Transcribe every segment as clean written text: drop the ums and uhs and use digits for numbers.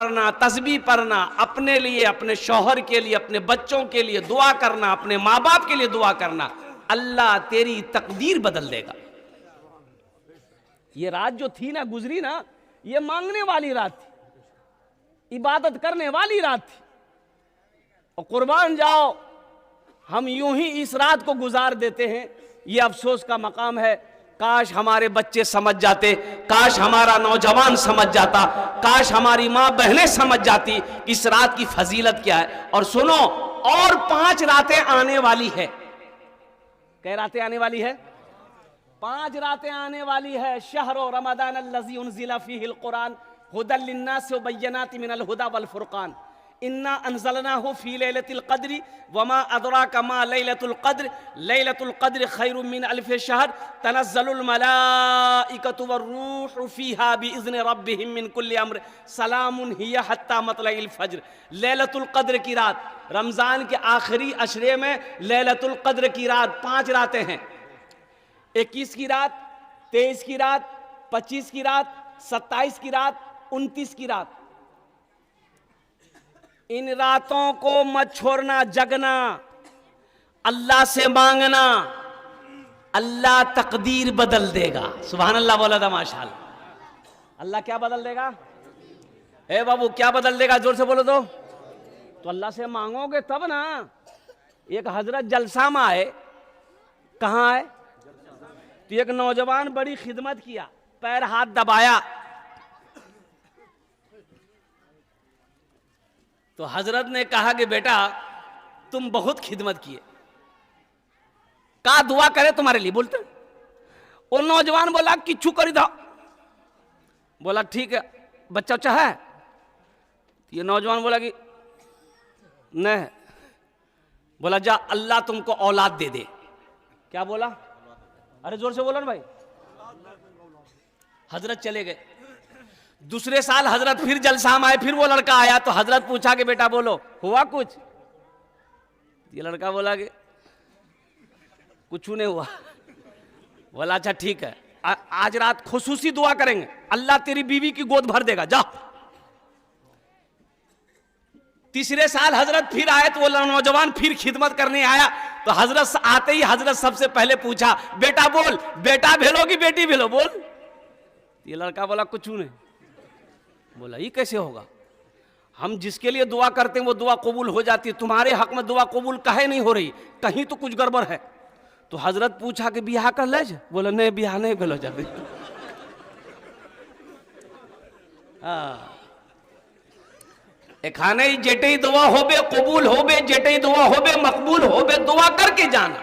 करना, तस्बीह पढ़ना, अपने लिए, अपने शौहर के लिए, अपने बच्चों के लिए दुआ करना, अपने माँ बाप के लिए दुआ करना, अल्लाह तेरी तकदीर बदल देगा। ये रात जो थी ना, गुजरी ना, ये मांगने वाली रात थी, इबादत करने वाली रात थी। और कुर्बान जाओ, हम यूं ही इस रात को गुजार देते हैं। ये अफसोस का मकाम है। काश हमारे बच्चे समझ जाते, काश हमारा नौजवान समझ जाता, काश हमारी माँ बहनें समझ जाती कि इस रात की फजीलत क्या है। और सुनो, और 5 रातें आने वाली है। कै रातें आने वाली है? 5 रातें आने वाली है। शहरो रमदान अल्लज़ी उनज़िला फ़ीहिल क़ुरान हुदल लिन्नास व बय्यनातिन मिनल हुदा वल फ़ुरक़ान इन्ना अंज़लनाहु फ़ी लैलतिल क़द्रि वमा अदराका मा लैलतुल क़द्र लैलतुल क़द्र खैरुम मिन अल्फ़ि शहर तनज़्ज़लुल मलाइकतु वर्रूहु फ़ीहा बिइज़्नि रब्बिहिम मिन कुल्लि अम्र सलामुन हिय हत्ता मतलइल फ़ज्र। लैलतुल क़द्र की रात, रमज़ान के आखिरी अशरे में लैलतुल क़द्र की रात 5 रातें हैं। 21 की रात, 23 की रात, 25 की रात, 27 की रात, 29 की रात। इन रातों को मत छोड़ना, जगना, अल्लाह से मांगना, अल्लाह तकदीर बदल देगा। सुभान अल्लाह बोला था माशाअल्लाह। अल्लाह क्या बदल देगा? ए बाबू, क्या बदल देगा? जोर से बोलो तो अल्लाह से मांगोगे तब ना। एक हजरत जलसा में आए। कहाँ आए? तो एक नौजवान बड़ी खिदमत किया, पैर हाथ दबाया। तो हजरत ने कहा कि बेटा तुम बहुत खिदमत किए, का दुआ करे तुम्हारे लिए बोलते। वो नौजवान बोला किच्छु करी दो। बोला ठीक है, बच्चा उच्चा है? ये नौजवान बोला कि नहीं। बोला जा अल्लाह तुमको औलाद दे दे। क्या बोला? अरे जोर से बोलो ना भाई। हजरत चले गए। दूसरे साल हजरत फिर जलसा में आए, फिर वो लड़का आया। तो हजरत पूछा कि बेटा बोलो हुआ कुछ? ये लड़का बोला कि कुछ नहीं हुआ। बोला अच्छा ठीक है, आज रात खुसूसी दुआ करेंगे, अल्लाह तेरी बीवी की गोद भर देगा, जा। तीसरे साल हजरत फिर आए तो वो नौजवान फिर खिदमत करने आया। तो हजरत आते ही हजरत सबसे पहले पूछा बेटा बोल, बेटा भेलो कि बेटी भेलो बोल। ये लड़का बोला कुछ नहीं। बोला ये कैसे होगा? हम जिसके लिए दुआ करते हैं वो दुआ कबूल हो जाती है, तुम्हारे हक में दुआ कबूल काहे नहीं हो रही? कहीं तो कुछ गड़बड़ है। तो हजरत पूछा कि बियाह कर ले? बोला नहीं बियाह नहीं भेलो जाते। खाने जेटे दुआ होबे कबूल होबे, जेटे दुआ होबे मकबूल होबे, दुआ करके जाना।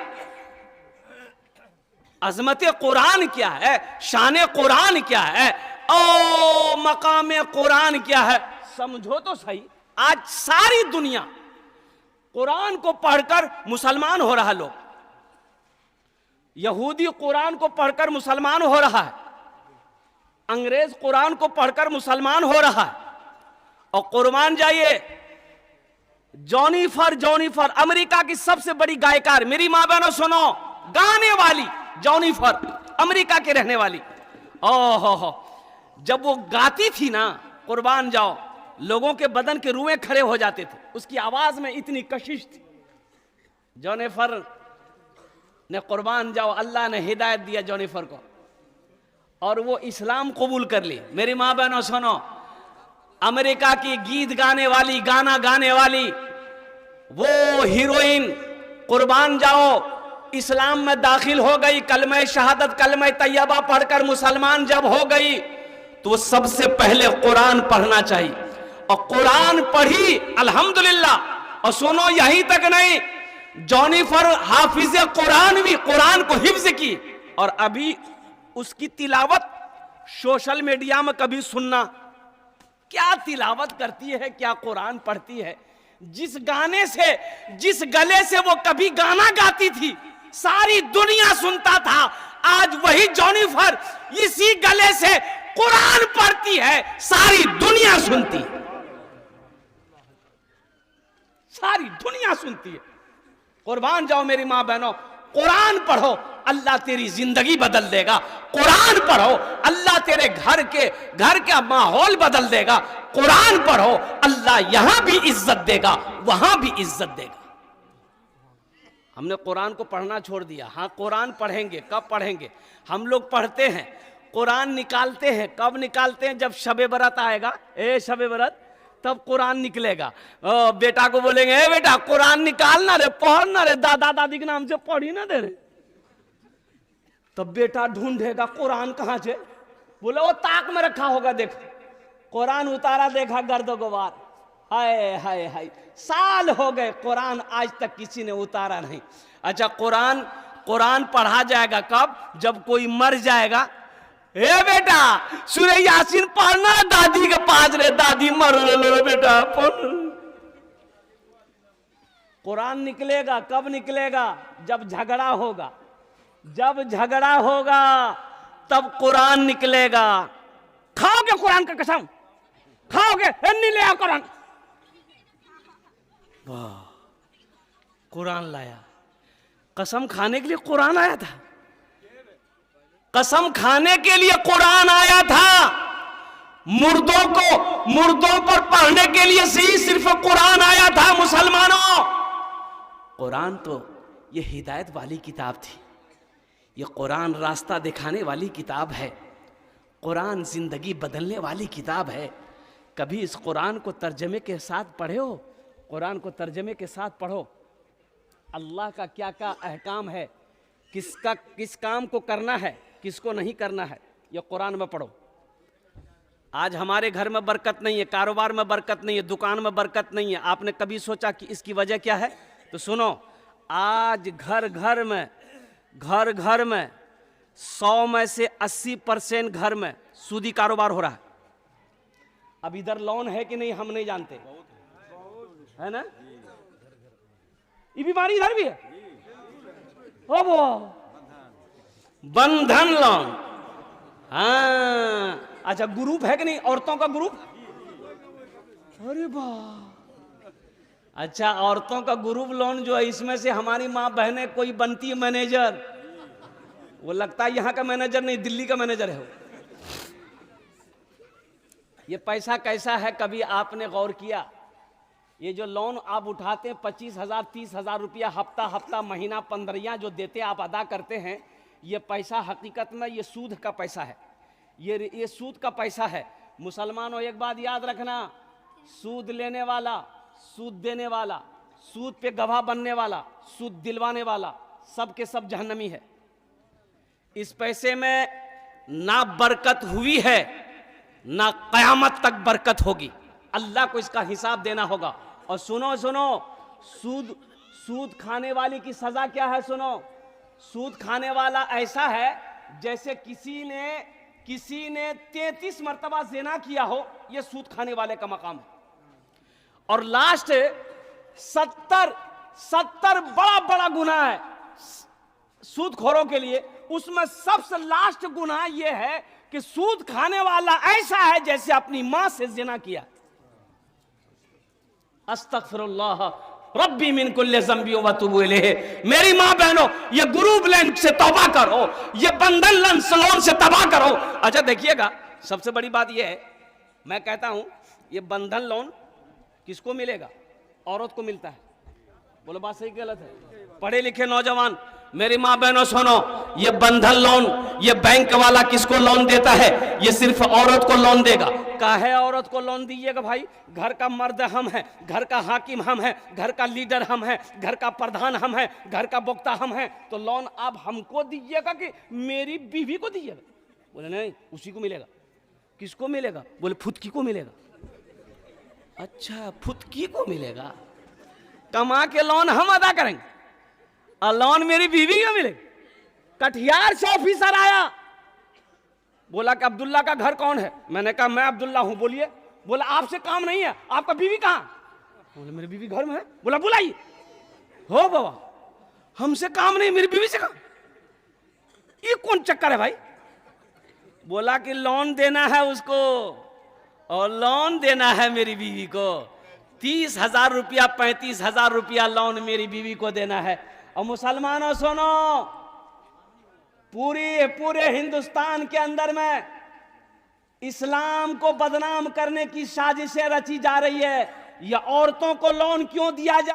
अजमत कुरान क्या है, शान कुरान क्या है, ओ मकाम कुरान क्या है, समझो तो सही। आज सारी दुनिया कुरान को पढ़कर मुसलमान हो रहा। लोग यहूदी कुरान को पढ़कर मुसलमान हो रहा है, अंग्रेज कुरान को पढ़कर मुसलमान हो रहा है। और कुर्बान जाइए, जॉनिफर अमेरिका की सबसे बड़ी गायकार, मेरी माँ बहनों सुनो, गाने वाली जॉनिफर, अमेरिका के रहने वाली। ओहो, जब वो गाती थी ना, कुर्बान जाओ, लोगों के बदन के रुएं खड़े हो जाते थे। उसकी आवाज में इतनी कशिश थी। जॉनिफर ने, कुर्बान जाओ, अल्लाह ने हिदायत दिया जॉनिफर को और वो इस्लाम कबूल कर ली। मेरी माँ बहनों सुनो, अमेरिका की गीत गाने वाली, गाना गाने वाली वो हीरोइन, कुर्बान जाओ, इस्लाम में दाखिल हो गई। कलमे शहादत, कलमे तैयबा पढ़कर मुसलमान जब हो गई तो सबसे पहले कुरान पढ़ना चाहिए। और कुरान पढ़ी अल्हम्दुलिल्लाह। और सुनो, यहीं तक नहीं, जॉनिफर हाफिज कुरान भी, कुरान को हिफ्ज की। और अभी उसकी तिलावत सोशल मीडिया में कभी सुनना, क्या तिलावत करती है, क्या कुरान पढ़ती है। जिस गाने से, जिस गले से वो कभी गाना गाती थी, सारी दुनिया सुनता था, आज वही जॉनिफर इसी गले से कुरान पढ़ती है, सारी दुनिया सुनती, सारी दुनिया सुनती है। कुर्बान जाओ मेरी मां बहनों, कुरान पढ़ो, अल्लाह तेरी जिंदगी बदल देगा। कुरान पढ़ो, अल्लाह तेरे घर का माहौल बदल देगा। कुरान पढ़ो, अल्लाह यहां भी इज्जत देगा, वहां भी इज्जत देगा। हमने कुरान को पढ़ना छोड़ दिया। हाँ, कुरान पढ़ेंगे, कब पढ़ेंगे? हम लोग पढ़ते हैं, कुरान निकालते हैं, कब निकालते हैं? जब शबे बरत आएगा, शबे बरत, तब कुरान निकलेगा। बेटा को बोलेंगे, बेटा कुरान निकालना रे, पढ़ना रे, दादा दादी के नाम से पढ़ी ना दे रे। तब बेटा ढूंढेगा कुरान कहां से, बोले वो ताक में रखा होगा, देखो कुरान उतारा, देखा गर्द गुबार। हाय हाय हाय, साल हो गए कुरान आज तक किसी ने उतारा नहीं। अच्छा, कुरान पढ़ा जाएगा कब? जब कोई मर जाएगा। ए बेटा सूरह यासीन पढ़ना दादी के पास रे, दादी मर लो बेटा पढ़। कुरान निकलेगा कब निकलेगा? जब झगड़ा होगा। जब झगड़ा होगा तब कुरान निकलेगा। खाओगे कुरान का कसम? खाओगे? नहीं ले आओ कुरान। वाह, कुरान लाया। कसम खाने के लिए कुरान आया था। कसम खाने के लिए कुरान आया था। मुर्दों पर पढ़ने के लिए सिर्फ कुरान आया था। मुसलमानों, कुरान तो ये हिदायत वाली किताब थी। ये कुरान रास्ता दिखाने वाली किताब है। कुरान जिंदगी बदलने वाली किताब है। कभी इस कुरान को तर्जमे के साथ पढ़े हो? कुरान को तर्जमे के साथ पढ़ो। अल्लाह का क्या क्या अहकाम है, किस काम को करना है, किसको नहीं करना है, ये कुरान में पढ़ो। आज हमारे घर में बरकत नहीं है, कारोबार में बरकत नहीं है, दुकान में बरकत नहीं है। आपने कभी सोचा कि इसकी वजह क्या है? तो सुनो, आज घर घर में 100 में से 80% घर में सूदी कारोबार हो रहा है। अब इधर लोन है कि नहीं हम नहीं जानते, है ना? ये बीमारी इधर भी है। ओ वो बंधन लोन। हाँ, अच्छा, ग्रुप है कि नहीं? औरतों का ग्रुप। अरे वाह, अच्छा, औरतों का ग्रुप लोन जो है, इसमें से हमारी माँ बहनें कोई बनती है मैनेजर। वो लगता है यहाँ का मैनेजर नहीं, दिल्ली का मैनेजर है वो। ये पैसा कैसा है, कभी आपने गौर किया? ये जो लोन आप उठाते हैं 25,000 30,000 रुपया हफ्ता महीना 15 जो देते आप अदा करते हैं, ये पैसा हकीकत में ये सूद का पैसा है। ये सूद का पैसा है। मुसलमानों, एक बात याद रखना, सूद लेने वाला, सूद देने वाला, सूद पे गवाह बनने वाला, सूद दिलवाने वाला, सब के सब जहन्नमी है। इस पैसे में ना बरकत हुई है, ना कयामत तक बरकत होगी। अल्लाह को इसका हिसाब देना होगा। और सुनो, सूद खाने वाले की सजा क्या है? सुनो, सूद खाने वाला ऐसा है जैसे किसी ने 33 मर्तबा ज़िना किया हो। यह सूद खाने वाले का मकाम है। और लास्ट 70 बड़ा गुनाह है सूदखोरों के लिए। उसमें सबसे लास्ट गुनाह यह है कि सूद खाने वाला ऐसा है जैसे अपनी मां से ज़िना किया। अस्तगफिरुल्लाह रब्बी मिन कुल्ली ज़ंबि व अतूबु इलैह। मेरी माँ बहनों, ये ग्रुप लोन से तौबा करो, ये बंधन लोन से तौबा करो। अच्छा देखिएगा, सबसे बड़ी बात यह है, मैं कहता हूं ये बंधन लोन किसको मिलेगा? औरत को मिलता है। बोलो बात सही गलत है? पढ़े लिखे नौजवान, मेरी माँ बहनों सुनो, ये बंधन लोन, ये बैंक वाला किसको लोन देता है? ये सिर्फ औरत को लोन देगा। काहे औरत को लोन दीजिएगा भाई? घर का मर्द हम हैं, घर का हाकिम हम हैं, घर का लीडर हम हैं, घर का प्रधान हम हैं, घर का वक्ता हम हैं, तो लोन आप हमको दीजिएगा कि मेरी बीवी को दीजिएगा? बोले नहीं, उसी को मिलेगा। किसको मिलेगा? बोले फुतकी को मिलेगा। अच्छा, फुतकी को मिलेगा। कमा के लोन हम अदा करेंगे और लोन मेरी बीवी को मिलेगा। कटिहार से ऑफिसर आया, बोला कि अब्दुल्ला का घर कौन है? मैंने कहा मैं अब्दुल्ला हूं। बोलिए। बोला आपसे काम नहीं है, आपका बीवी कहां? बोले मेरी बीवी घर में है। बोला बुलाइए। हो बाबा, हमसे काम नहीं, मेरी बीवी से काम। ये कौन चक्कर है भाई? बोला कि लोन देना है उसको, और लोन देना है मेरी बीवी को। 30,000 रुपया 35,000 रुपया लोन मेरी बीवी को देना है। और मुसलमानों सुनो, पूरे हिंदुस्तान के अंदर में इस्लाम को बदनाम करने की साजिशें रची जा रही है। यह औरतों को लोन क्यों दिया जा